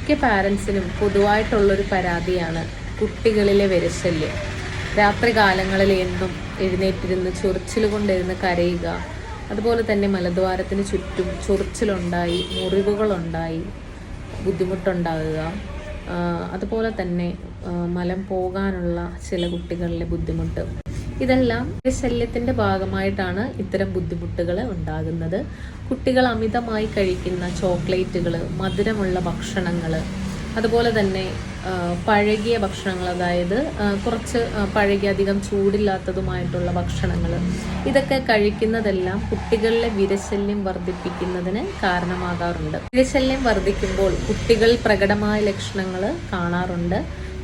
മിക്ക പാരൻസിനും പൊതുവായിട്ടുള്ളൊരു പരാതിയാണ് കുട്ടികളിലെ വിരശല്യം. രാത്രി കാലങ്ങളിൽ എന്നും എഴുന്നേറ്റിരുന്ന് ചൊറിച്ചിൽ കൊണ്ടിരുന്ന് കരയുക, അതുപോലെ തന്നെ മലദ്വാരത്തിന് ചുറ്റും ചൊറിച്ചിലുണ്ടായി മുറിവുകളുണ്ടായി ബുദ്ധിമുട്ടുണ്ടാകുക, അതുപോലെ തന്നെ മലം പോകാനുള്ള ചില കുട്ടികളിലെ ബുദ്ധിമുട്ട്, ഇതെല്ലാം ശല്യത്തിൻ്റെ ഭാഗമായിട്ടാണ് ഇത്തരം ബുദ്ധിമുട്ടുകൾ ഉണ്ടാകുന്നത്. കുട്ടികൾ അമിതമായി കഴിക്കുന്ന ചോക്ലേറ്റുകൾ, മധുരമുള്ള ഭക്ഷണങ്ങൾ, അതുപോലെ തന്നെ പഴകിയ ഭക്ഷണങ്ങൾ, അതായത് കുറച്ച് പഴകിയ അധികം ചൂടില്ലാത്തതുമായിട്ടുള്ള ഭക്ഷണങ്ങൾ, ഇതൊക്കെ കഴിക്കുന്നതെല്ലാം കുട്ടികളിലെ വിരശല്യം വർദ്ധിപ്പിക്കുന്നതിന് കാരണമാകാറുണ്ട്. വിരശല്യം വർദ്ധിക്കുമ്പോൾ കുട്ടികൾ പ്രകടമായ ലക്ഷണങ്ങൾ കാണാറുണ്ട്.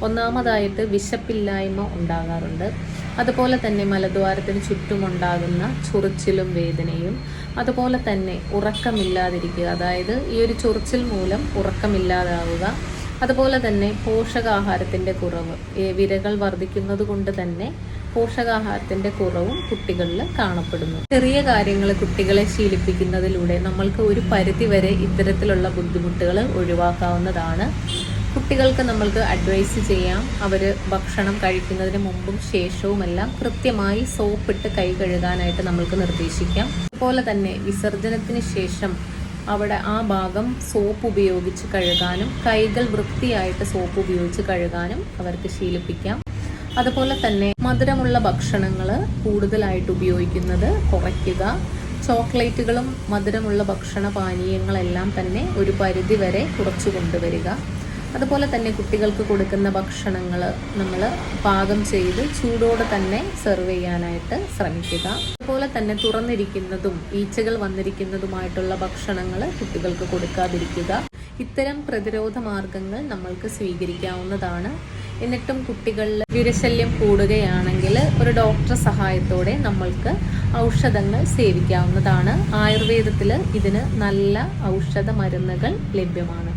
ഒന്നാമതായിട്ട് വിശപ്പില്ലായ്മ ഉണ്ടാകാറുണ്ട്. അതുപോലെ തന്നെ മലദ്വാരത്തിന് ചുറ്റുമുണ്ടാകുന്ന ചൊറിച്ചിലും വേദനയും, അതുപോലെ തന്നെ ഉറക്കമില്ലാതിരിക്കുക, അതായത് ഈ ഒരു ചൊറിച്ചിൽ മൂലം ഉറക്കമില്ലാതാവുക, അതുപോലെ തന്നെ പോഷകാഹാരത്തിൻ്റെ കുറവ്, വിരകൾ വർദ്ധിക്കുന്നത് കൊണ്ട് തന്നെ പോഷകാഹാരത്തിൻ്റെ കുറവും കുട്ടികളിൽ കാണപ്പെടുന്നു. ചെറിയ കാര്യങ്ങൾ കുട്ടികളെ ശീലിപ്പിക്കുന്നതിലൂടെ നമ്മൾക്ക് ഒരു പരിധിവരെ ഇത്തരത്തിലുള്ള ബുദ്ധിമുട്ടുകൾ ഒഴിവാക്കാവുന്നതാണ്. കുട്ടികൾക്ക് നമ്മൾക്ക് അഡ്വൈസ് ചെയ്യാം, അവർ ഭക്ഷണം കഴിക്കുന്നതിന് മുമ്പും ശേഷവുമെല്ലാം കൃത്യമായി സോപ്പിട്ട് കൈ കഴുകാനായിട്ട് നമ്മൾക്ക് നിർദ്ദേശിക്കാം. അതുപോലെ തന്നെ വിസർജനത്തിന് ശേഷം അവിടെ ആ ഭാഗം സോപ്പ് ഉപയോഗിച്ച് കഴുകാനും കൈകൾ വൃത്തിയായിട്ട് സോപ്പ് ഉപയോഗിച്ച് കഴുകാനും അവർക്ക് ശീലിപ്പിക്കാം. അതുപോലെ തന്നെ മധുരമുള്ള ഭക്ഷണങ്ങൾ കൂടുതലായിട്ട് ഉപയോഗിക്കുന്നത് കുറയ്ക്കുക. ചോക്ലേറ്റുകളും മധുരമുള്ള ഭക്ഷണ പാനീയങ്ങളെല്ലാം തന്നെ ഒരു പരിധി വരെ കുറച്ചു കൊണ്ടുവരിക. അതുപോലെ തന്നെ കുട്ടികൾക്ക് കൊടുക്കുന്ന ഭക്ഷണങ്ങൾ നമ്മൾ പാകം ചെയ്ത് ചൂടോടെ തന്നെ സെർവ് ചെയ്യാനായിട്ട് ശ്രമിക്കുക. അതുപോലെ തന്നെ തുറന്നിരിക്കുന്നതും ഈച്ചകൾ വന്നിരിക്കുന്നതുമായിട്ടുള്ള ഭക്ഷണങ്ങൾ കുട്ടികൾക്ക് കൊടുക്കാതിരിക്കുക. ഇത്തരം പ്രതിരോധ മാർഗങ്ങൾ നമ്മൾക്ക് സ്വീകരിക്കാവുന്നതാണ്. എന്നിട്ടും കുട്ടികളിൽ വിരശല്യം കൂടുകയാണെങ്കിൽ ഒരു ഡോക്ടർ സഹായത്തോടെ നമ്മൾക്ക് ഔഷധങ്ങൾ സേവിക്കാവുന്നതാണ്. ആയുർവേദത്തിൽ ഇതിന് നല്ല ഔഷധ മരുന്നുകൾ ലഭ്യമാണ്.